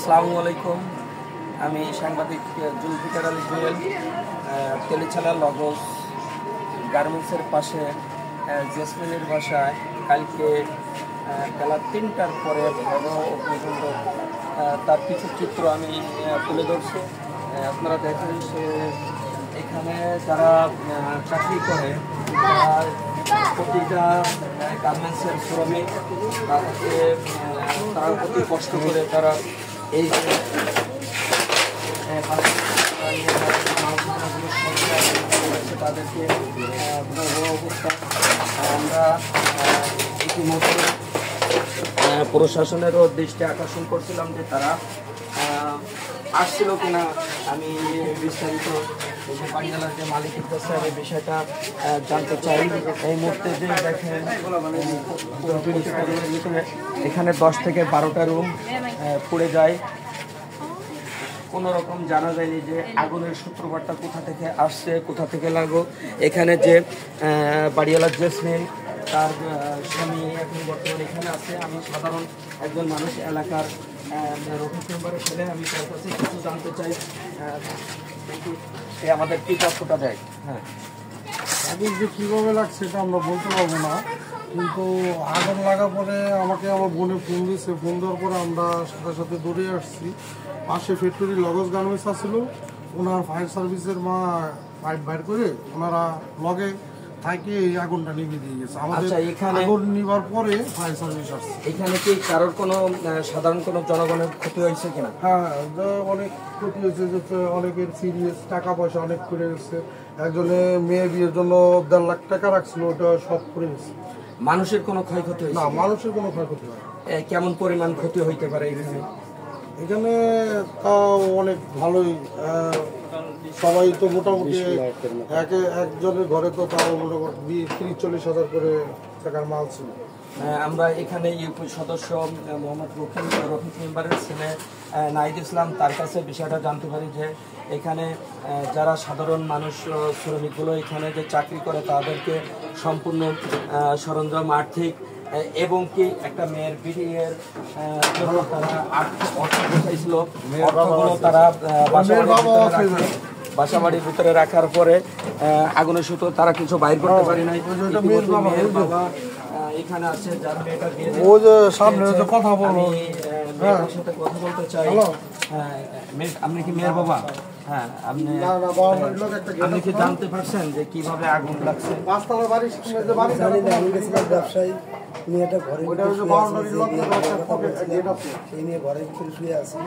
আসসালামু আলাইকুম। আমি সাংবাদিক জুলফিকার আলী জুয়েল। তেলিছালা লগস গার্মেন্টসের পাশে জেসমিনের বাসায় কালকে বেলা ৩টার পরে ভয়াবহ অগ্নিকাণ্ড, তার কিছু চিত্র আমি তুলে ধরছি। আপনারা দেখেন সে এখানে যারা চাকরি করে প্রতিটা গার্মেন্টসের শ্রমিক, তাদেরকে তারা অতি কষ্ট করে তারা এই তাদেরকে অবস্থা আমরা ইতিমধ্যে প্রশাসনেরও দৃষ্টি আকর্ষণ করছিলাম যে তারা আসছিল কিনা। আমি বিস্তারিত বাড়িওয়ালার যে মালিকের কাছে আমি বিষয়টা জানতে চাই। এই মুহূর্তে যে দেখেন এখানে 10 থেকে 12টা রুম পুড়ে যায়। কোনো রকম জানা যায়নি যে আগুনের সূত্রপাতটা কোথা থেকে আসছে, কোথা থেকে লাগো। এখানে যে বাড়িওয়ালার জেসমিন, তার স্বামী এখন বর্তমানে এখানে আছে। আমি সাধারণ একজন মানুষ, এলাকার রফিক মেম্বারের ছেলে, আমি তার কাছে কিছু জানতে চাই। সে আমাদের কি তথ্যটা দেয়। হ্যাঁ, আগুন যে কীভাবে লাগছে এটা আমরা বলতে পারবো না, কিন্তু আগুন লাগা পরে আমাকে আমার বোনে ফোন দিয়েছে। ফোন দেওয়ার পরে আমরা সাথে সাথে দৌড়ে আসছি। পাশে ফ্যাক্টরি লগস গার্মেন্টস আসছিল, ওনার ফায়ার সার্ভিসের মা পাইপ বাইর করে ওনারা লগে থাকে এই আগুনটা নিভিয়ে দিয়ে গেছে। আমাদের আগুন নিবার পরে ফায়ার সার্ভিস আসছে। এখানে কি কারোর কোনো সাধারণ কোনো জনগণের ক্ষতি হয়েছে কিনা? হ্যাঁ, অনেক ক্ষতি হয়েছে, যে অনেকের সিরিয়াস টাকা পয়সা অনেক করে গেছে। একজনে মেয়ে বিয়ের জন্য 1.5 লাখ টাকা রাখছিল, ওটা সব করে গেছে। মানুষের কোনো ক্ষয়ক্ষতি হয়েছে না, মানুষের কোনো ক্ষয়ক্ষতি হয়। কেমন পরিমাণ ক্ষতি হইতে পারে এখানে? এখানে তাও অনেক ভালোই, সবাই তো মোটামুটি একজনের ঘরে তো তাও মোটামুটি 30-40 হাজার করে টাকার মাল ছিল। আমরা এখানে ইউপি সদস্য মোহাম্মদ রফিক মেম্বারের ছেলে নাহিদ ইসলাম, তার কাছে বিষয়টা জানতে পারি যে এখানে যারা সাধারণ মানুষ শ্রমিকগুলো এখানে যে চাকরি করে তাদেরকে সম্পূর্ণ সরঞ্জাম, আর্থিক এবং কি একটা মেয়ের বিয়ের জন্য তারা অর্থ চাইছিল, অর্থগুলো তারা বাসাবাড়ির ভিতরে রাখার পরে আগুনের সূত্র তারা কিছু বাইর করতে পারি নাই। মেয়ের বাবা এখানে আছে, যার মেয়েটা বিয়ে, ও যে সামনে যে কথা বলো, মেয়েটার সাথে কথা বলতে চাই। আপনি কি মেয়ের বাবা? হ্যাঁ, আপনি কি জানতে পারছেন যে কিভাবে আগুন লাগছে? ব্যবসায়ী মেয়েটা ঘরে সেই নিয়ে ঘরের ভিতরে শুয়ে আছে।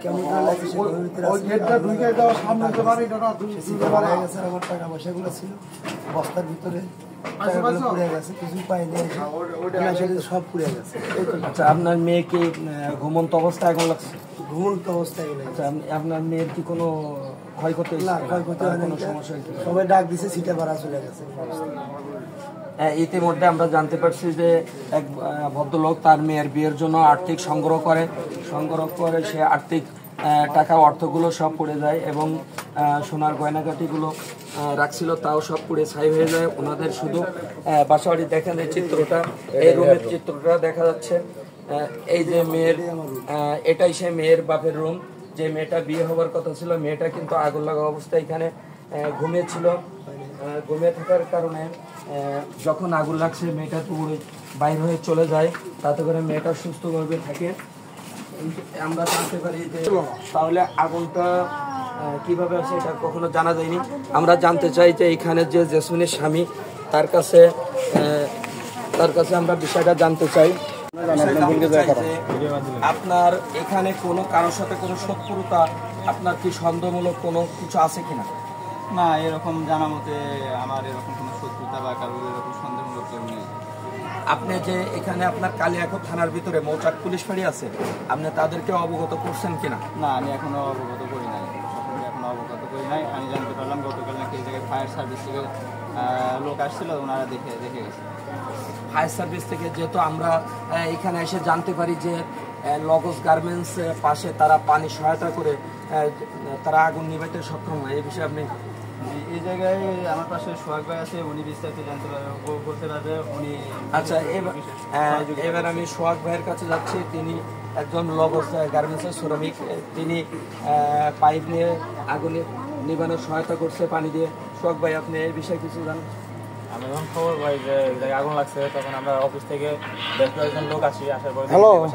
কেমন গেছে, আমার টাকা পয়সাগুলো ছিল বস্তার ভিতরে, পুড়ে গেছে, কিছু পাইনি, সব পুড়ে গেছে। আচ্ছা, আপনার মেয়ে কি ঘুমন্ত অবস্থায় আগুন লাগছে? ঘুমন্ত অবস্থায়। আচ্ছা, আপনার মেয়ের কি কোনো ক্ষয়ক্ষতি? ক্ষয়ক্ষতি কোনো সমস্যা, সবাই ডাক দিছে, সিটে ভাড়া চলে গেছে। ইতিমধ্যে আমরা জানতে পারছি যে এক ভদ্রলোক তার মেয়ের বিয়ের জন্য আর্থিক সংগ্রহ করে সে আর্থিক টাকা অর্থগুলো সব পড়ে যায় এবং সোনার গয়নাগাটিগুলো রাখছিল, তাও সব পুড়ে ছাই হয়ে যায়। ওনাদের শুধু বাসাবাড়ি দেখেন এই চিত্রটা, এই রুমের চিত্রটা দেখা যাচ্ছে। এই যে মেয়ের, এটাই সে মেয়ের বাপের রুম। যে মেয়েটা বিয়ে হবার কথা ছিল, মেয়েটা কিন্তু আগুন লাগা অবস্থায় এখানে ঘুমিয়েছিল। ঘুমিয়ে থাকার কারণে যখন আগুন লাগছে মেয়েটা তো বাইর হয়ে চলে যায়, তাতে করে মেয়েটা সুস্থভাবে থাকে। আমরা জানতে পারি যে তাহলে আগুনটা কিভাবে আছে এটা কখনো জানা যায়নি। আমরা জানতে চাই যে এখানে যে জেসমিনের স্বামী, তার কাছে আমরা বিষয়টা জানতে চাই। আপনার এখানে কোনো কারোর সাথে কোনো শত্রুতা, আপনার কি সন্দেহমূলক কোনো কিছু আছে কিনা? না, এরকম জানা মতে আমার এরকম কোনো শত্রুতা বা কারোর এরকম সন্দেহমূলক কেউ নেই। আপনি যে এখানে আপনার কালিয়াকোট থানার ভিতরে মৌচাক পুলিশ ফাঁড়ি আছে, আপনি তাদেরকে অবগত করছেন কিনা? না, আমি এখনো অবগত করি নাই, আমি জানতে পারলাম গতকাল নাকি এই জায়গায় ফায়ার সার্ভিস থেকে লোক আসছিল, ওনারা দেখে গেছে। ফায়ার সার্ভিস থেকে, যেহেতু আমরা এখানে এসে জানতে পারি যে লগস গার্মেন্টস পাশে তারা পানি সহায়তা করে তারা আগুন নিভাইতে সক্ষম হয়, এই বিষয়ে আপনি এই জায়গায় আমার পাশে সোহাগ ভাই আছে, উনি বিস্তারিত বলতে পারবে উনি। আচ্ছা, এবার আমি সোহাগ ভাইয়ের কাছে যাচ্ছি। তিনি একজন লগজ গার্মেন্টসের শ্রমিক, তিনি পাইপ নিয়ে আগুনে নিবানোর সহায়তা করছে পানি দিয়ে। সোহাগ ভাই, আপনি এই বিষয়ে কিছু জানেন? আমি যখন খবর পাই যে জায়গায় আগুন লাগছে, তখন আমরা অফিস থেকে বেশ কয়েকজন লোক আসার পরে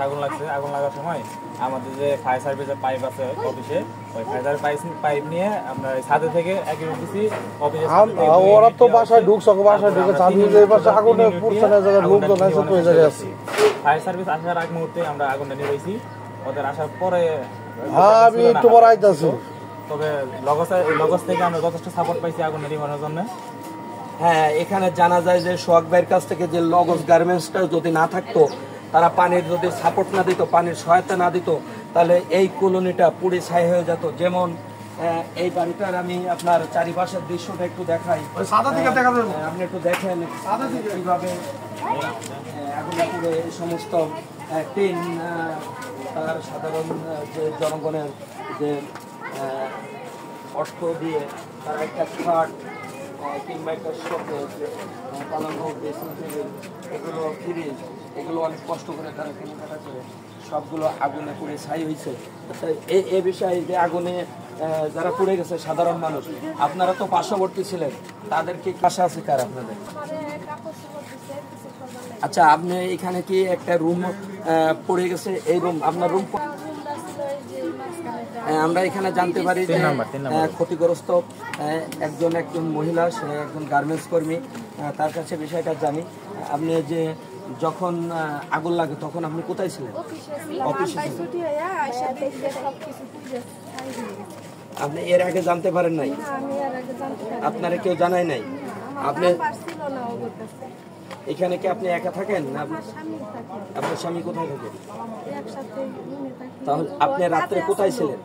আগুন লাগছে। আগুন লাগার সময় আমাদের যে ফায়ার সার্ভিসের পাইপ আছে অফিসে, ওই ফায়ার পাইপ নিয়ে আমরা ছাদে থেকে একই দিছি অফিসে। ওরা তো বাসায় ঢুকছে, বাসায় ঢুকে চাবি দিয়ে বাসা আগুনে পুড়ছে না, জায়গায় লোকজন আছে তো এই জায়গায় আছে। ফায়ার সার্ভিস আসার আগ মুহূর্তে আমরা আগুনটা নিভাইছি। ওদের আসার পরে আমি তোমার আইতাছি, তবে লগস থেকে আমরা যথেষ্ট সাপোর্ট পাইছি আগুন নিভানোর জন্য। হ্যাঁ, এখানে জানা যায় যে সোহাগ ভাইয়ের কাছ থেকে যে লগজ গার্মেন্টসটা যদি না থাকতো, তারা পানির যদি সাপোর্ট না দিত, পানির সহায়তা না দিত, তাহলে এই কলোনিটা পুড়ে ছাই হয়ে যেত। যেমন এই বাড়িটার আমি আপনার চারিপাশের দৃশ্যটা একটু দেখাই, আপনি একটু দেখেন কিভাবে আগুনে পুড়ে এই সমস্ত টিন, তার সাধারণ যে জনগণের যে অর্থ দিয়ে তারা একটা খাট কিংবা একটা শোকেস, পালঙ্ক, ড্রেসিং টেবিল, এগুলো ফ্রিজ, এগুলো অনেক কষ্ট করে তারা কেনাকাটা করে সবগুলো আগুনে পুড়ে ছাই হয়েছে। এ বিষয়ে যে আগুনে যারা পুড়ে গেছে সাধারণ মানুষ, আপনারা তো পার্শ্ববর্তী ছিলেন, তাদেরকে আশা আছে কার আপনাদের? আচ্ছা, আপনি এখানে কি একটা রুম পড়ে গেছে, এই রুম আপনার রুম? আমরা এখানে জানতে পারি যে ক্ষতিগ্রস্ত একজন মহিলা, সে একজন গার্মেন্টস কর্মী, তার কাছে বিষয়টা জানি। আপনি যে যখন আগুন লাগে তখন আপনি কোথায় ছিলেন? অফিসে ছিলেন। আপনি এর আগে জানতে পারেন নাই? আপনারা কেউ জানাই নাই? আপনি এখানে কি আপনি একা থাকেন না আপনার স্বামী কোথায় থাকেন? তাহলে আপনি রাত্রে কোথায় ছিলেন?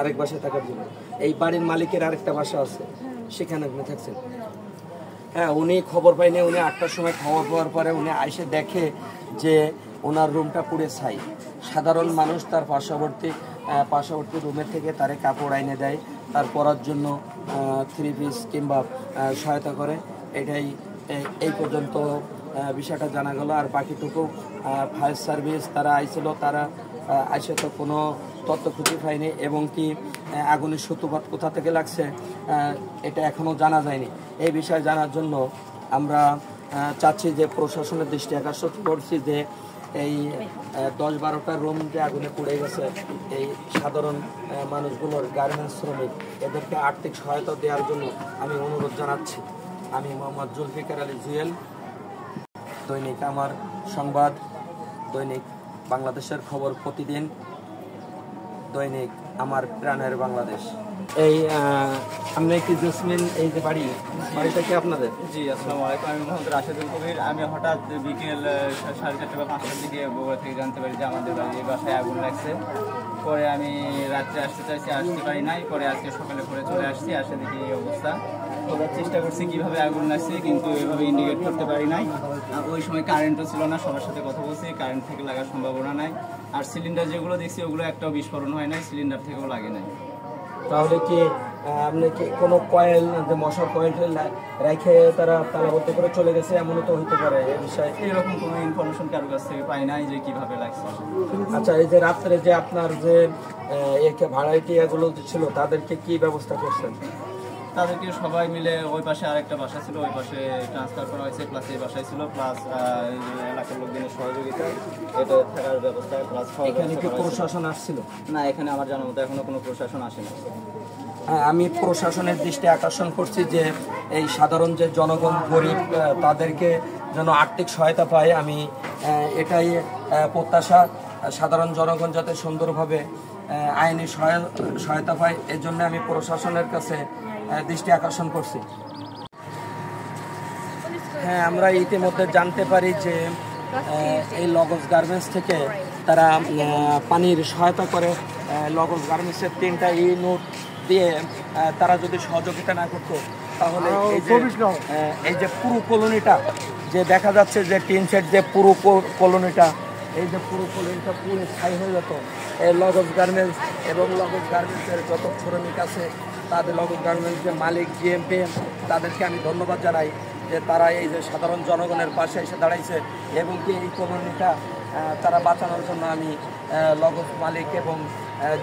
আরেক বাসায় থাকার জন্য। এই বাড়ির মালিকের আরেকটা বাসা আছে, সেখানে আপনি থাকছেন? হ্যাঁ, উনি খবর পাইনি। উনি 8টার সময় খবর পাওয়ার পরে উনি আইসে দেখে যে ওনার রুমটা পুড়ে ছাই। সাধারণ মানুষ তার পার্শ্ববর্তী রুমের থেকে তারে কাপড় আইনে দেয়, তার পরার জন্য 3 পিস কিংবা সহায়তা করে। এটাই এই পর্যন্ত বিষয়টা জানা গেল। আর বাকিটুকু ফায়ার সার্ভিস তারা আইছিল, তারা আইসে তো কোনো তথ্য খুঁজে পায়নি, এবং কি আগুনের সূত্রপাত কোথা থেকে লাগছে এটা এখনও জানা যায়নি। এই বিষয়ে জানার জন্য আমরা চাচ্ছি যে প্রশাসনের দৃষ্টি আকর্ষণ করছি যে এই 10-12টা রুম যে আগুনে পুড়ে গেছে, এই সাধারণ মানুষগুলোর, গার্মেন্টস শ্রমিক, এদেরকে আর্থিক সহায়তা দেওয়ার জন্য আমি অনুরোধ জানাচ্ছি। আমি মোহাম্মদ জুলফিকার আলী জুয়েল, দৈনিক আমার সংবাদ, দৈনিক বাংলাদেশের খবর প্রতিদিন, দৈনিক আমার প্রাণের বাংলাদেশ। এই আপনি কি জেসমিন, এই যে বাড়িটা কি আপনাদের? জি, আসসালামু আলাইকুম। আমি মোহাম্মদ রাশেদুল কবির। আমি হঠাৎ বিকেল 4:30 বা 5টার দিকে বগুড়া থেকে জানতে পারি যে আমাদের বাড়ির বাসায় আগুন লাগছে। পরে আমি রাত্রে আসতে চাইছি, আসতে পারি নাই। পরে আজকে সকালে করে চলে আসছি, আসে দেখি এই অবস্থা। খোঁজার চেষ্টা করছি কীভাবে আগুন লাগছে, কিন্তু এভাবে ইন্ডিকেট করতে পারি নাই। ওই সময় কারেন্টও ছিল না, সবার সাথে কথা বলছি, কারেন্ট থেকে লাগার সম্ভাবনা নাই। আর সিলিন্ডার যেগুলো দেখছি ওগুলো একটাও বিস্ফোরণ হয় নাই, সিলিন্ডার থেকেও লাগে নাই। তাহলে কি আপনি কি কোনো কয়েল, যে মশার কয়েল রেখে তারা তালাবদ্ধ করে চলে গেছে, এমনও তো হতে পারে? এই বিষয়ে এরকম কোনো ইনফরমেশন কারোর কাছ থেকে পাই নাই যে কিভাবে লাগছে। আচ্ছা, এই যে রাত্রে যে আপনার যে ভাড়াটিয়াগুলো ছিল, তাদেরকে কি ব্যবস্থা করছেন? তাদেরকে সবাই মিলে ওই পাশে আরেকটা বাসা ছিল, ওই পাশে ট্রান্সফার করা হয়েছে, প্লাস এই বাসায় ছিল, প্লাস এলাকার লোকজনের সহযোগিতা, এটা থাকার ব্যবস্থা, প্লাস এখানে কি প্রশাসন আসছিল? না, এখানে আমার জানার মতো এখনো কোনো প্রশাসন আসেনি। আমি প্রশাসনের দৃষ্টি আকর্ষণ করছি যে এই সাধারণ যে জনগণ, গরিব, তাদেরকে যেন আর্থিক সহায়তা পায়। আমি এটাই প্রত্যাশা, সাধারণ জনগণ যাতে সুন্দরভাবে আইনি সহায়তা পায়, এর জন্য আমি প্রশাসনের কাছে দৃষ্টি আকর্ষণ করছি। হ্যাঁ, আমরা ইতিমধ্যে জানতে পারি যে এই লগজ গার্মেন্টস থেকে তারা পানির সহায়তা করে। লগজ গার্মেন্টসের 3টা ইউনিট দিয়ে তারা যদি সহযোগিতা না করতো, তাহলে এই যে পুরো কলোনিটা যে দেখা যাচ্ছে যে টিন সেট, যে পুরো কলোনিটা, এই যে পুরো কলোনিটা পুরো ছাই হয়ে যেত। এই লগজ গার্মেন্টস এবং লগজ গার্মেন্টসের যত শ্রমিক আছে, তাদের লগজ গার্মেন্টসের মালিক, জিএমপি, তাদেরকে আমি ধন্যবাদ জানাই যে তারা এই যে সাধারণ জনগণের পাশে এসে দাঁড়াইছে এবং কি এই কলোনিটা তারা বাঁচানোর জন্য আমি লগজ মালিক এবং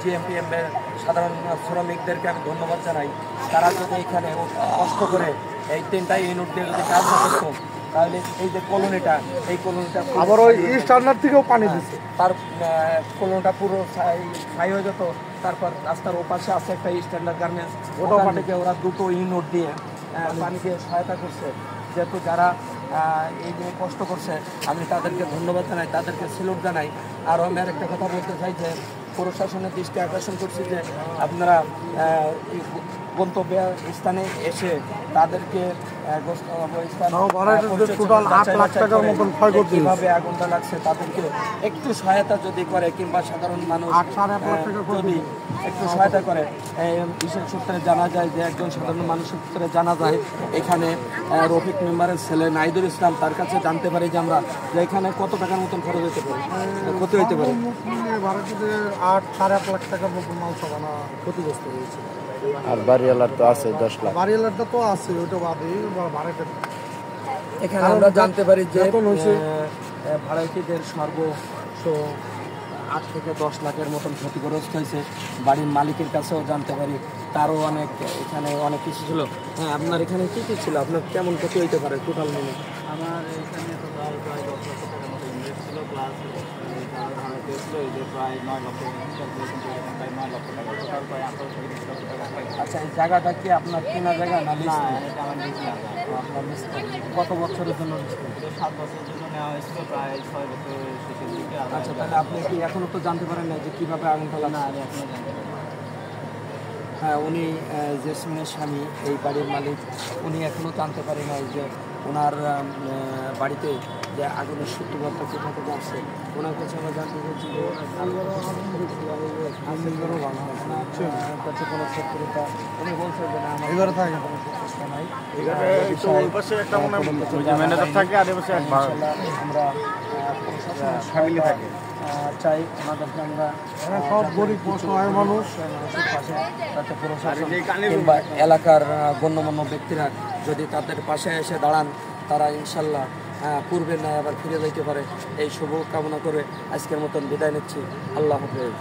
জিএমপিএম এর সাধারণ শ্রমিকদেরকে আমি ধন্যবাদ জানাই। তারা যদি এখানে কষ্ট করে এই 3টা ইউনিট দিয়ে যদি কাজ না করতো তাহলে এই যে কলোনিটা এই কলোনিটা আবার ওই স্ট্যান্ডার্ড থেকেও পানি দিচ্ছে, তার কলোনিটা পুরো ছাই হয়ে যেত। তারপর রাস্তার ওপাশে আছে একটা স্ট্যান্ডার্ড গার্মেন্টস, ওটা থেকে ওরা 2টো ইউনিট দিয়ে পানিকে সহায়তা করছে। যেহেতু যারা এই নিয়ে কষ্ট করছে আমি তাদেরকে ধন্যবাদ জানাই, তাদেরকে স্যালুট জানাই। আর আমি আরেকটা কথা বলতে চাই যে প্রশাসনের দৃষ্টি আকর্ষণ করছি যে আপনারা গন্তব্য স্থানে এসে তাদেরকে কিভাবে আগুনটা লাগছে তাদেরকে একটু সহায়তা যদি করে কিংবা সাধারণ মানুষ যদি একটু সহায়তা করে। বিশেষ সূত্রে জানা যায় যে একজন সাধারণ মানুষের সূত্রে জানা যায় এখানে রফিক মেম্বারের ছেলে নাইদুল ইসলাম, তার কাছে জানতে পারি যে আমরা যে এখানে কত টাকার মতন খরচ হতে পারে, ক্ষতি হইতে পারে। 8-8.5 লাখ টাকার মতন মাল সাবানা ক্ষতিগ্রস্ত হয়েছে। আর বাড়িওয়ালার তো আছে 10 লাখ। বাড়িওয়ালারটা তো আছে, ওইটা বাদে ভাড়াটা। এখানে আমরা জানতে পারি যে ভাড়াটিদের সর্বোচ্চ 8 থেকে 10 লাখের মতন ক্ষতিগ্রস্ত হয়েছে। বাড়ির মালিকের কাছেও জানতে পারি তারও অনেক এখানে অনেক কিছু ছিল। হ্যাঁ, আপনার এখানে কী কী ছিল, আপনার কেমন ক্ষতি হইতে পারে টোটাল মিলে? আমার এখানে টোটাল প্রায় 10 লক্ষ টাকার মতো ইনভেস্ট ছিল, প্লাস ছিল এই যে প্রায় 9 লক্ষ প্রায় 9 লক্ষ টাকা, টোটাল প্রায় 18 থেকে 20 লক্ষ টাকা। আচ্ছা, এই জায়গাটা কি আপনার কেনা জায়গা না লিজ? এটা আমার লিজ না, আপনার লিজ। কত বছরের জন্য লিজ? 7 বছরের জন্য নেওয়া হয়েছিল, প্রায় 6 বছর শেষের দিকে। আচ্ছা, তাহলে আপনি কি এখনো তো জানতে পারেন না যে কীভাবে আগুনটা লাগছে? না, আমি এখনো জানতে পারি। হ্যাঁ, উনি জেসমিনের স্বামী, এই বাড়ির মালিক, উনি এখনও জানতে পারি নাই যে ওনার বাড়িতে যে আগুনের সূত্রপাতটা কোথা থেকে আসছে। ওনার কাছে আমরা জানতে চাইছি যে কাছে কোনো শত্রুতা, উনি বলছে যে না আমার এবারে থাকে কোনো শত্রুতা নাই। আমরা ফ্যামিলি থাকে, চাই ওনাদেরকে আমরা সব গরিব অসহায় মানুষ মানুষের পাশে, যাতে প্রশাসন কিংবা এলাকার গণ্যমান্য ব্যক্তিরা যদি তাদের পাশে এসে দাঁড়ান, তারা ইনশাল্লাহ পূর্বের ন্যায় আবার ফিরে যাইতে পারে। এই শুভ কামনা করে আজকের মতন বিদায় নিচ্ছি। আল্লাহ হাফেজ।